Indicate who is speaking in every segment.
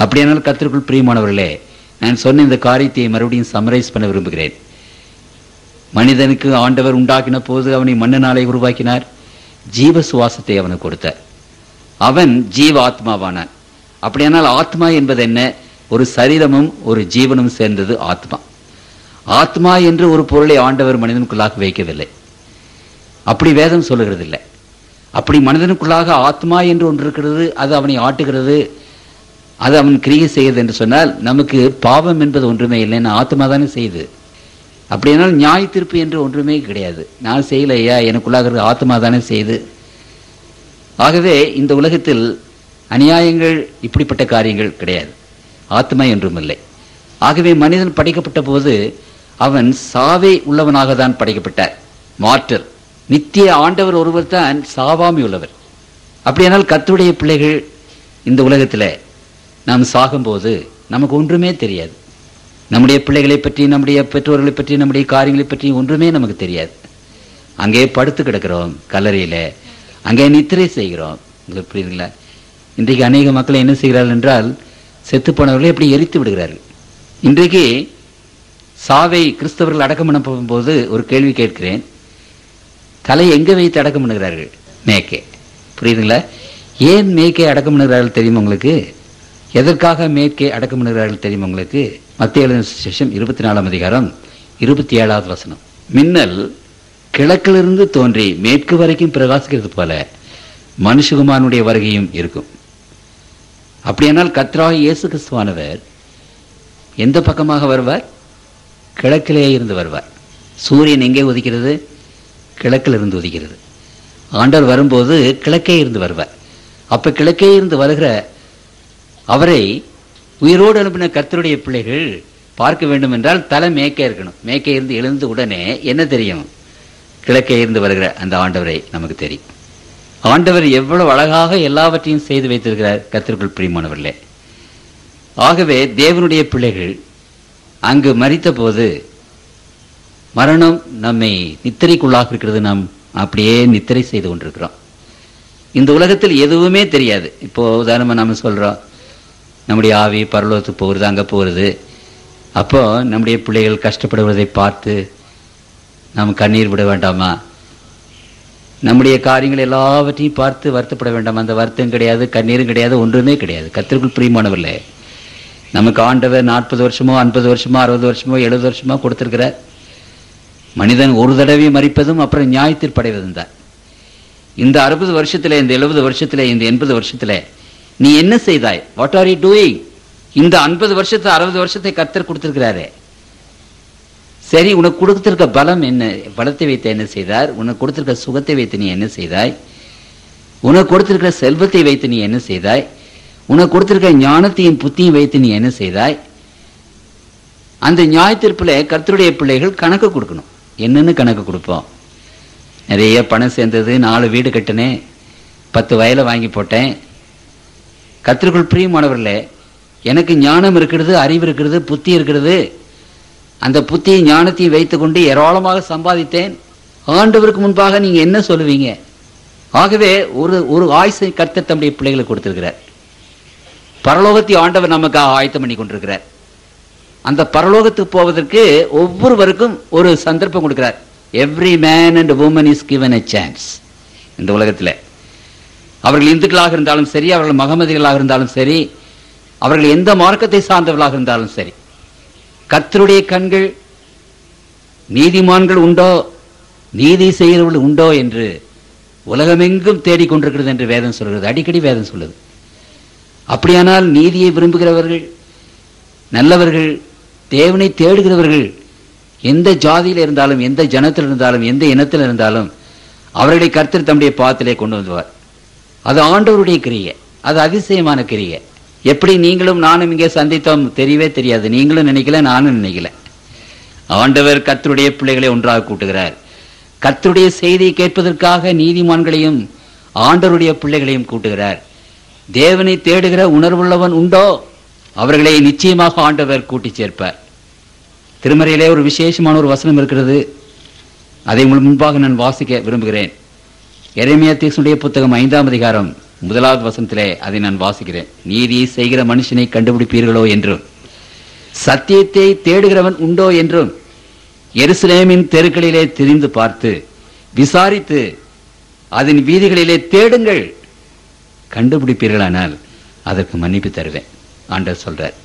Speaker 1: அப்படியானால் கர்த்தருக்குள் பிரியமானவர்களே, நான் சொன்ன இந்த காரியத்தை மறுபடியும் சம்மரைஸ் பண்ண விரும்புகிறேன். மனிதனுக்கு ஆண்டவர் உண்டாக்கின போது அவனை மண்ணினாலே உருவாக்கினார். ஜீவ சுவாசத்தை அவனுக்கு கொடுத்தார். அவன் ஜீவ ஆத்மாவானான். அப்படியானால் ஆத்மா என்பது என்ன? ஒரு சரீரமும் ஒரு ஜீவனும் சேர்ந்தது ஆத்மா. ஆத்மா என்று ஒரு பொருளை ஆண்டவர் மனிதனுக்குள்ளாக வைக்கவில்லை. அப்படி வேதம் சொல்லுகிறது இல்லை. அப்படி மனிதனுக்குள்ளாக ஆத்மா என்று ஒன்று இருக்கிறது, அது அவனை ஆட்டுகிறது, அது அவன் கிரியை செய்யுது என்று சொன்னால் நமக்கு பாவம் என்பது ஒன்றுமே இல்லைன்னு ஆத்மா தானே செய்யுது. அப்படியானால் நியாய தீர்ப்பு என்று ஒன்றுமே கிடையாது. நான் செய்யலையா, எனக்குள்ளாக இருக்கிற ஆத்மா தானே செய்யுது. ஆகவே இந்த உலகத்தில் அநியாயங்கள், இப்படிப்பட்ட காரியங்கள் கிடையாது. ஆத்மா என்றும் இல்லை. ஆகவே மனிதன் படைக்கப்பட்ட போது அவன் சாவை உள்ளவனாக தான் படைக்கப்பட்டார். மாற்றல் நித்திய ஆண்டவர் ஒருவர் தான் சாவாமி உள்ளவர். அப்படியானால் கர்த்தருடைய பிள்ளைகள் இந்த உலகத்தில் நாம் சாகும்போது நமக்கு ஒன்றுமே தெரியாது. நம்முடைய பிள்ளைகளை பற்றி, நம்முடைய பெற்றோர்களை பற்றி, நம்முடைய காரியங்களை பற்றி ஒன்றுமே நமக்கு தெரியாது. அங்கே படுத்து கிடக்கிறோம் கல்லறையில், அங்கே நித்திரை செய்கிறோம். உங்களுக்கு புரியுதுங்களா? இன்றைக்கு அநேக மக்கள் என்ன செய்கிறார்கள் என்றால், செத்து போனவர்களை எப்படி எரித்து விடுகிறார்கள். இன்றைக்கு சாவை கிறிஸ்தவர்கள் அடக்கம் பண்ண போகும்போது ஒரு கேள்வி கேட்கிறேன். தலை எங்கே வைத்து அடக்கம் பண்ணுகிறார்கள்? மேற்கே. புரியுதுங்களா? ஏன் மேற்கே அடக்கம் பண்ணுகிறார்கள் தெரியுமா உங்களுக்கு? எதற்காக மேற்கே அடக்கம் பண்ணுகிறார்கள் தெரியுமா உங்களுக்கு? மத்தேயு எழுதின சுவிசேஷம் 24ஆம் அதிகாரம் 27வது வசனம். மின்னல் கிழக்கிலிருந்து தோன்றி மேற்கு வரைக்கும் பிரகாசிக்கிறது போல மனுஷகுமாரனுடைய வருகையும் இருக்கும். அப்படியானால் கர்த்தராகிய இயேசு கிறிஸ்துவானவர் எந்த பக்கமாக வருவார்? கிழக்கிலே இருந்து வருவார். சூரியன் எங்கே உதிக்கிறது? கிழக்கில் இருந்து உதிக்கிறது. ஆண்டவர் வரும்போது கிழக்கே இருந்து வருவார். அப்ப கிழக்கே இருந்து வருகிற அவரை உயிரோடு அனுப்பின கர்த்தருடைய பிள்ளைகள் பார்க்க வேண்டும் என்றால் தலை மேற்கே இருக்கணும். மேற்கே இருந்து எழுந்து உடனே என்ன தெரியும்? கிழக்கே இருந்து வருகிற அந்த ஆண்டவரை நமக்கு தெரியும். ஆண்டவர் எவ்வளவு அழகாக எல்லாவற்றையும் செய்து வைத்திருக்கிறார் கர்த்தருக்குள் பிரியமானவர்களே. ஆகவே தேவனுடைய பிள்ளைகள் அங்கு மரித்த போது மரணம் நம்மை நித்திரைக்குள்ளாக இருக்கிறது. நாம் அப்படியே நித்திரை செய்து கொண்டிருக்கிறோம். இந்த உலகத்தில் எதுவுமே தெரியாது. இப்போ உதாரணமாக நம்ம சொல்கிறோம், நம்முடைய ஆவி பரலோகத்துக்கு போகிறது, அங்கே போகிறது. அப்போ நம்முடைய பிள்ளைகள் கஷ்டப்படுவதை பார்த்து நாம் கண்ணீர் விட வேண்டாமா? நம்முடைய காரியங்கள் எல்லாவற்றையும் பார்த்து வருத்தப்பட வேண்டாமா? அந்த வருத்தம் கிடையாது, கண்ணீரும் கிடையாது, ஒன்றுமே கிடையாது. கர்த்தருக்குள் பிரியமானவர்களே, நமக்கு ஆண்டவர் 40 வருஷமோ 50 வருஷமோ 60 வருஷமோ 70 வருஷமோ கொடுத்திருக்கிறார். மனிதன் ஒரு தடவை மரிப்பதும் அப்புறம் நியாயத்தீர்ப்படைவதும் தான். இந்த 60 வருஷத்துல, இந்த 70 வருஷத்துல, இந்த 80 வருஷத்துல நீ என்ன செய்தாய்? What are you doing? இந்த 50 வருஷத்தை 60 வருஷத்தை கர்த்தர் கொடுத்திருக்கிறாரே. சரி, உனக்கு கொடுத்திருக்க பலம் என்ன? பலத்தை வைத்து என்ன செய்தார்? உனக்கு கொடுத்திருக்க சுகத்தை வைத்து நீ என்ன செய்தாய்? உனக்கு கொடுத்திருக்கிற செல்வத்தை வைத்து நீ என்ன செய்தாய்? உனக்கு கொடுத்திருக்க ஞானத்தையும் புத்தியும் வைத்து நீ என்ன செய்தாய்? அந்த நியாயத்தீர்ப்புல கர்த்தருடைய பிள்ளைகள் கணக்கு கொடுக்கணும். என்னன்னு கணக்கு கொடுப்போம்? நிறைய பணம் சேர்ந்தது, 4 வீடு கட்டினேன், 10 வயலை வாங்கி போட்டேன். கர்த்தருக்குள் பிரியமானவர்களே, எனக்கு ஞானம் இருக்கிறது, அறிவு இருக்கிறது, புத்தி இருக்கிறது. அந்த புத்தியை ஞானத்தையும் வைத்துக்கொண்டு ஏராளமாக சம்பாதித்தேன். ஆண்டவருக்கு முன்பாக நீங்க என்ன சொல்லுவீங்க? ஆகவே ஒரு ஆயுசை கர்த்தர் தம்முடைய பிள்ளைகளுக்கு கொடுத்திருக்கிறார். பரலோகத்தை ஆண்டவர் நமக்காக ஆயத்தம் பண்ணி கொண்டிருக்கிறார். அந்த பரலோகத்துக்கு போவதற்கு ஒவ்வொருவருக்கும் ஒரு சந்தர்ப்பம் கொடுக்கிறார். Every man and woman is given a chance. இந்த உலகத்தில் அவர்கள் இந்துக்களாக இருந்தாலும் சரி, அவர்கள் மகமதிகளாக இருந்தாலும் சரி, அவர்கள் எந்த மார்க்கத்தை சார்ந்தவர்களாக இருந்தாலும் சரி, கர்த்தருடைய கண்கள் நீதிமான்கள் உண்டோ, நீதி செய்கிறவர்கள் உண்டோ என்று உலகமெங்கும் தேடிக்கொண்டிருக்கிறது என்று வேதம் சொல்கிறது. அடிக்கடி வேதம் சொல்லுது. அப்படியானால் நீதியை விரும்புகிறவர்கள், நல்லவர்கள், தேவனை தேடுகிறவர்கள் எந்த ஜாதியில் இருந்தாலும், எந்த ஜனத்தில் இருந்தாலும், எந்த இனத்தில் இருந்தாலும் அவர்களை கர்த்தர் தம்முடைய பாத்திலே கொண்டு வந்துவார். அது ஆண்டவருடைய கிரியை. அது அதிசயமான கிரியை. எப்படி நீங்களும் நானும் இங்கே சந்தித்தோம் தெரியவே தெரியாது. நீங்களும் நினைக்கல, நானும் நினைக்கல. ஆண்டவர் கர்த்தருடைய பிள்ளைகளை ஒன்றாக கூட்டுகிறார். கர்த்தருடைய செய்தியை கேட்பதற்காக நீதிமான்களையும் ஆண்டவருடைய பிள்ளைகளையும் கூட்டுகிறார். தேவனை தேடுகிற உணர்வுள்ளவன் உண்டோ, அவர்களை நிச்சயமாக ஆண்டவர் கூட்டி சேர்ப்பார். திருமறையிலே ஒரு விசேஷமான ஒரு வசனம் இருக்கிறது. அதை முன்பாக நான் வாசிக்க விரும்புகிறேன். எரேமியா தீர்க்கதரிசியுடைய புத்தகம் 5ஆம் அதிகாரம் முதலாவது வசனத்திலே அதை நான் வாசிக்கிறேன். நீதியை செய்கிற மனுஷனை கண்டுபிடிப்பீர்களோ என்றும், சத்தியத்தை தேடுகிறவன் உண்டோ என்றும் எருசலேமின் தெருக்களிலே திரிந்து பார்த்து விசாரித்து அதன் வீதிகளிலே தேடுங்கள், கண்டுபிடிப்பீர்களானால் அதற்கு மன்னிப்பு தருவேன். ஆண்டவர் சொல்றார்,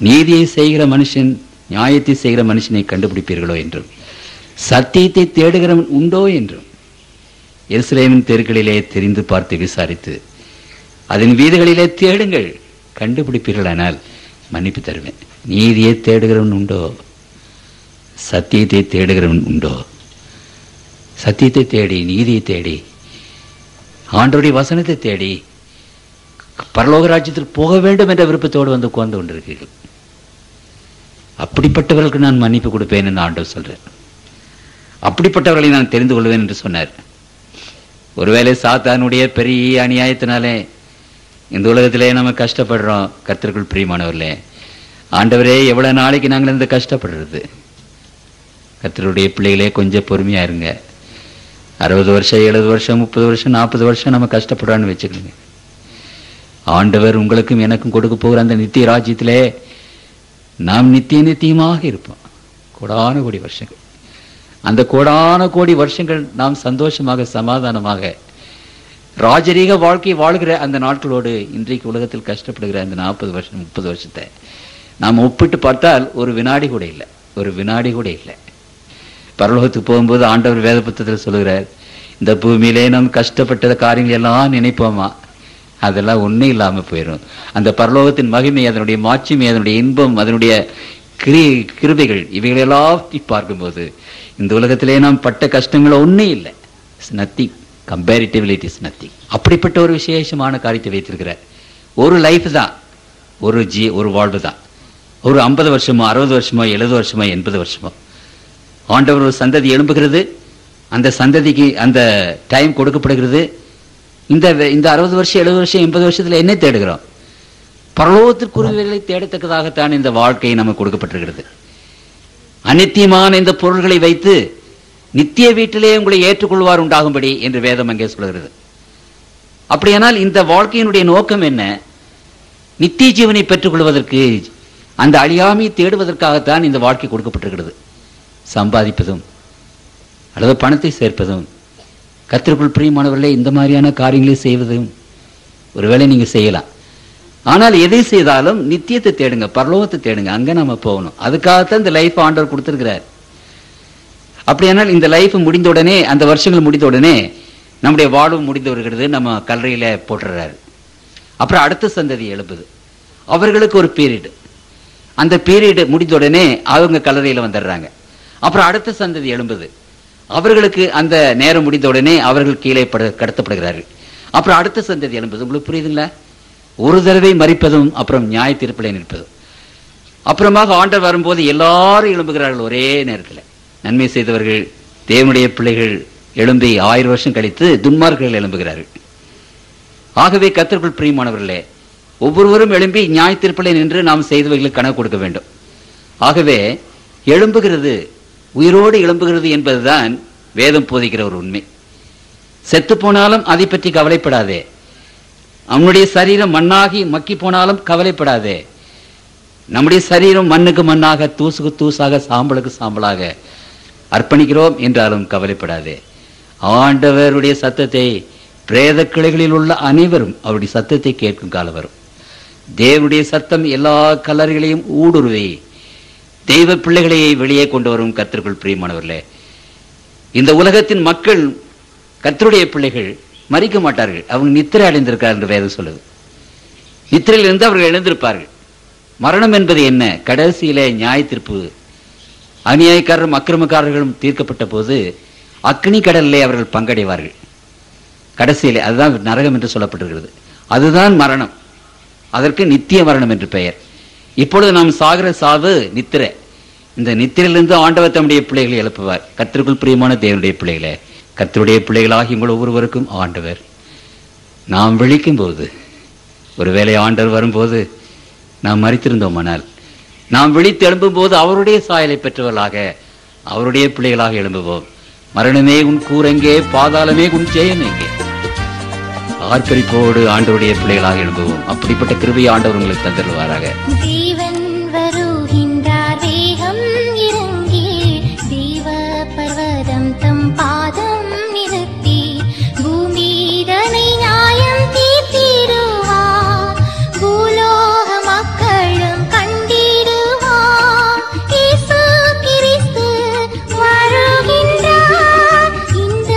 Speaker 1: நீதியை செய்கிற மனுஷன், நியாயத்தை செய்கிற மனுஷனை கண்டுபிடிப்பீர்களோ என்றும், சத்தியத்தை தேடுகிறவன் உண்டோ என்றும் எருசலேமின் தெருக்களிலே தெரிந்து பார்த்து விசாரித்து அதன் வீதிகளிலே தேடுங்கள், கண்டுபிடிப்பீர்களானால் மன்னிப்பு தருவேன். நீதியை தேடுகிறவன் உண்டோ, சத்தியத்தை தேடுகிறவன் உண்டோ? சத்தியத்தை தேடி, நீதியை தேடி, ஆண்டவருடைய வசனத்தை தேடி பரலோக ராஜ்யத்திற்கு போக வேண்டும் என்ற விருப்பத்தோடு வந்து உட்கார்ந்து கொண்டிருக்கிறீர்கள். அப்படிப்பட்டவர்களுக்கு நான் மன்னிப்பு கொடுப்பேன் என்று ஆண்டவர் சொல்றார். அப்படிப்பட்டவர்களை நான் தெரிந்து கொள்வேன் என்று சொன்னார். ஒருவேளை சாத்தானுடைய பெரிய அநியாயத்தினாலே இந்த உலகத்திலே நம்ம கஷ்டப்படுறோம். கர்த்தருக்குள் பிரியமானவர்களே, ஆண்டவரே எவ்வளவு நாளைக்கு நாங்கள் இந்த கஷ்டப்படுறது? கர்த்தருடைய பிள்ளைகளே, கொஞ்சம் பொறுமையா இருங்க. 60 வருஷம், 70 வருஷம், 30 வருஷம், 40 வருஷம் நம்ம கஷ்டப்படுறான்னு வச்சுக்கோங்க. ஆண்டவர் உங்களுக்கும் எனக்கும் கொடுக்க போகிற அந்த நித்திய ராஜ்யத்திலே நாம் நித்தியமாக இருப்போம். கோடான கோடி வருஷங்கள், அந்த கோடான கோடி வருஷங்கள் நாம் சந்தோஷமாக சமாதானமாக ராஜரீக வாழ்க்கை வாழ்கிற அந்த நாட்களோடு இன்றைக்கு உலகத்தில் கஷ்டப்படுகிற அந்த 40 வருஷம் 30 வருஷத்தை நாம் ஒப்பிட்டு பார்த்தால் ஒரு வினாடி கூட இல்லை, ஒரு வினாடி கூட இல்லை. பரலோகத்துக்கு போகும்போது ஆண்டவர் வேத புத்தகத்தில் சொல்லுகிறார், இந்த பூமியிலே நாம் கஷ்டப்பட்ட காரியங்கள் எல்லாம் நினைப்போமா, அதெல்லாம் ஒன்றும் இல்லாமல் போயிடும். அந்த பரலோகத்தின் மகிமை, அதனுடைய மாட்சிமை, அதனுடைய இன்பம், அதனுடைய கிருபைகள், இவைகளெல்லாம் பார்க்கும்போது இந்த உலகத்திலே நாம் பட்ட கஷ்டங்கள் ஒன்றும் இல்லை. It's nothing, comparatively it is nothing. அப்படிப்பட்ட ஒரு விசேஷமான காரியத்தை வைத்திருக்கிறார். ஒரு லைஃப் தான், ஒரு வாழ்வு தான். ஒரு 50 வருஷமோ 60 வருஷமோ 70 வருஷமோ 80 வருஷமோ ஆண்டவர் ஒரு சந்ததி எழும்புகிறது. அந்த சந்ததிக்கு அந்த டைம் கொடுக்கப்படுகிறது. இந்த 60 வருஷம் 70 வருஷம் 80 வருஷத்துல என்ன தேடுகிறோம்? பரலோகத்திற்குரியவைகளை தேடத்தக்கதாகத்தான் இந்த வாழ்க்கை நமக்கு கொடுக்கப்பட்டிருக்கிறது. அநித்தியமான இந்த பொருள்களை வைத்து நித்திய வீட்டிலே உங்களை ஏற்றுக்கொள்வார் உண்டாகும்படி என்று வேதம் அங்கே சொல்கிறது. அப்படியானால் இந்த வாழ்க்கையினுடைய நோக்கம் என்ன? நித்திய ஜீவனை பெற்றுக் கொள்வதற்கு, அந்த அழியாமையை தேடுவதற்காகத்தான் இந்த வாழ்க்கை கொடுக்கப்பட்டிருக்கிறது. சம்பாதிப்பதும் அல்லது பணத்தை சேர்ப்பதும், கர்த்தருக்குள் பிரியமானவர்களே, இந்த மாதிரியான காரியங்களை செய்வதும் ஒருவேளை நீங்க செய்யலாம். ஆனால் எதை செய்தாலும் நித்தியத்தை தேடுங்க, பரலோகத்தை தேடுங்க, அங்க நம்ம போகணும். அதுக்காகத்தான் இந்த லைஃப் ஆண்டவர் கொடுத்திருக்கிறார். அப்படியானால் இந்த லைஃப் முடிந்த உடனே, அந்த வருஷங்கள் முடிந்த உடனே நம்முடைய வாழ்வு முடிந்து வருகிறது, நம்ம கல்லறையில போட்டுறாரு. அப்புறம் அடுத்த சந்ததி எழுப்புது, அவர்களுக்கு ஒரு பீரியடு, அந்த பீரியடு முடிந்த உடனே அவங்க கல்லறையில வந்துடுறாங்க. அப்புறம் அடுத்த சந்ததி எழும்புது, அவர்களுக்கு அந்த நேரம் முடிந்த உடனே அவர்கள் கீழே கடத்தப்படுகிறார்கள். அப்புறம் அடுத்த சந்ததி எழும்புது. உங்களுக்கு புரியுதுங்களா? ஒரு தடவை மரிப்பதும் அப்புறம் நியாய தீர்ப்பிலே நிற்பதும். அப்புறமாக ஆண்டவர் வரும்போது எல்லாரும் எழும்புகிறார்கள் ஒரே நேரத்தில். நன்மை செய்தவர்கள், தேவனுடைய பிள்ளைகள் எழும்பி 1000 வருஷம் கழித்து துன்மார்க்கர்கள் எழும்புகிறார்கள். ஆகவே கர்த்தருக்குள் பிரியமானவர்களே, ஒவ்வொருவரும் எழும்பி நியாய தீர்ப்பிலே நின்று நாம் செய்தவர்களுக்கு கணக்கு கொடுக்க வேண்டும். ஆகவே எழும்புகிறது, உயிரோடு எழும்புகிறது என்பதுதான் வேதம் போதிக்கிற ஒரு உண்மை. செத்து போனாலும் அதை பற்றி கவலைப்படாதே. அவனுடைய சரீரம் மண்ணாகி மக்கி போனாலும் கவலைப்படாதே. நம்முடைய சரீரம் மண்ணுக்கு மண்ணாக, தூசுக்கு தூசாக, சாம்பலுக்கு சாம்பலாக அர்ப்பணிக்கிறோம் என்றாலும் கவலைப்படாதே. ஆண்டவருடைய சத்தத்தை பிரேத கிளைகளில் உள்ள அனைவரும் அவருடைய சத்தத்தை கேட்கும் காலம் வரும். தேவனுடைய சத்தம் எல்லா கல்லறைகளையும் ஊடுருவி தெய்வ பிள்ளைகளை வெளியே கொண்டு வரும். கர்த்தருக்குள் பிரியமானவர்களே, இந்த உலகத்தின் மக்கள், கர்த்தருடைய பிள்ளைகள் மரிக்க மாட்டார்கள், அவங்க நித்திரை அடைந்திருக்கார் என்று வேதம் சொல்லுது. நித்திரையிலிருந்து அவர்கள் எழுந்திருப்பார்கள். மரணம் என்பது என்ன? கடைசியிலே நியாய தீர்ப்பு. அநியாயக்காரரும் அக்கிரமக்காரர்களும் தீர்க்கப்பட்ட போது அக்னி கடலிலே அவர்கள் பங்கடைவார்கள். கடைசியிலே அதுதான் நரகம் என்று சொல்லப்பட்டிருக்கிறது. அதுதான் மரணம். அதற்கு நித்திய மரணம் என்று பெயர். இப்பொழுது நாம் சாகிற சாவு நித்திரை. இந்த நித்திரையிலிருந்து ஆண்டவர் தம்முடைய பிள்ளைகளை எழுப்புவார். கர்த்தருக்குள் பிரியமான தேவனுடைய பிள்ளைகளே, கர்த்தருடைய பிள்ளைகளாகி உங்கள் ஒவ்வொருவருக்கும் ஆண்டவர் நாம் விழிக்கும் போது, ஒருவேளை ஆண்டவர் வரும்போது நாம் மரித்திருந்தோமானால், நாம் விழித்து எழும்பும் போது அவருடைய சாயலை பெற்றவர்களாக, அவருடைய பிள்ளைகளாக எழும்புவோம். மரணமே உன் கூரெங்கே, பாதாளமே உன் ஜெயம் எங்கே? ஆர்ப்பரிப்போடு ஆண்டவருடைய பிள்ளைகளாக எழும்புவோம். அப்படிப்பட்ட கிருபையை ஆண்டவர் உங்களுக்கு தந்தருவாராக.
Speaker 2: தேவன் வருகின்றார், வேகம் இறங்கி தேவ பர்வதம் தம் பாதம் நிறுத்தி பூமிதனை நியாயம் தீர்த்திடுவார். பூலோக மக்களும் கண்டிடுவார். இயேசு கிறிஸ்து வருகின்றார். இந்த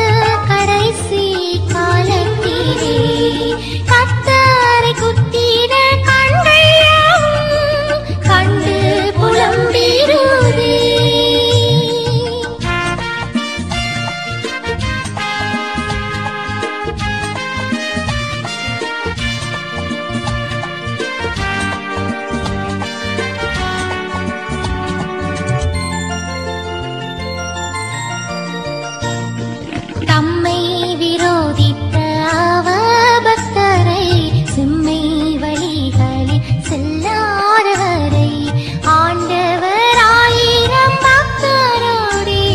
Speaker 2: கடைசி காலத்திலே கர்த்தரை குத்திட கண்கள் கண்டு புலம்பிடுதே. தம்மை விரோதித்த அவபக்தரை செம்மை வழிகளில் செல்லாதவரை ஆண்டவர் ஆயிரம் பக்தரோடே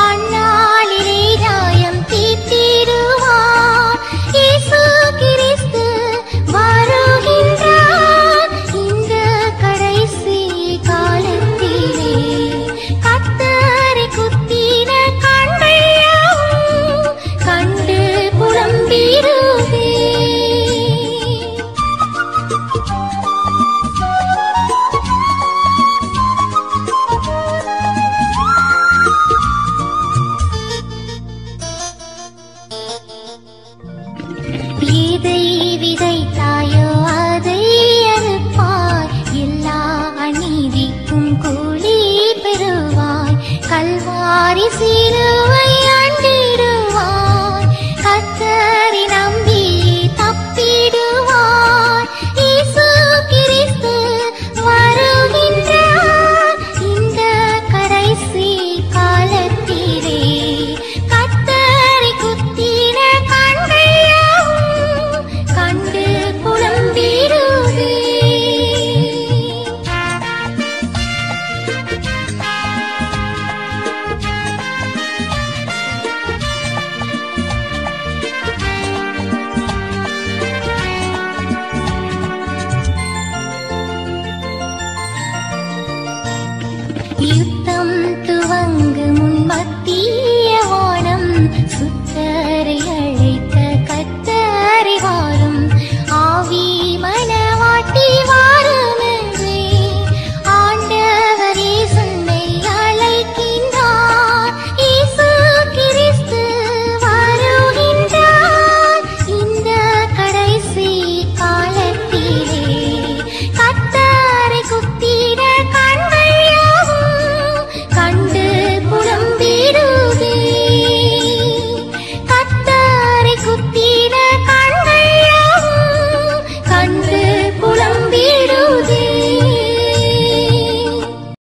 Speaker 2: அந்நாளிலே நியாயம் தீர்த்திடுவார். இயேசு கிறிஸ்து வருகின்றார். இந்த கடைசி காலத்திலே கர்த்தரை குத்தின கண்கள் கண்டு புலம்பிடுவே. எதை விதைத்தாயோ அதை அறுப்பாய். எல்லா அநீதிக்கும் கூலி பெறுவாய். கல்வாரி சிலுவை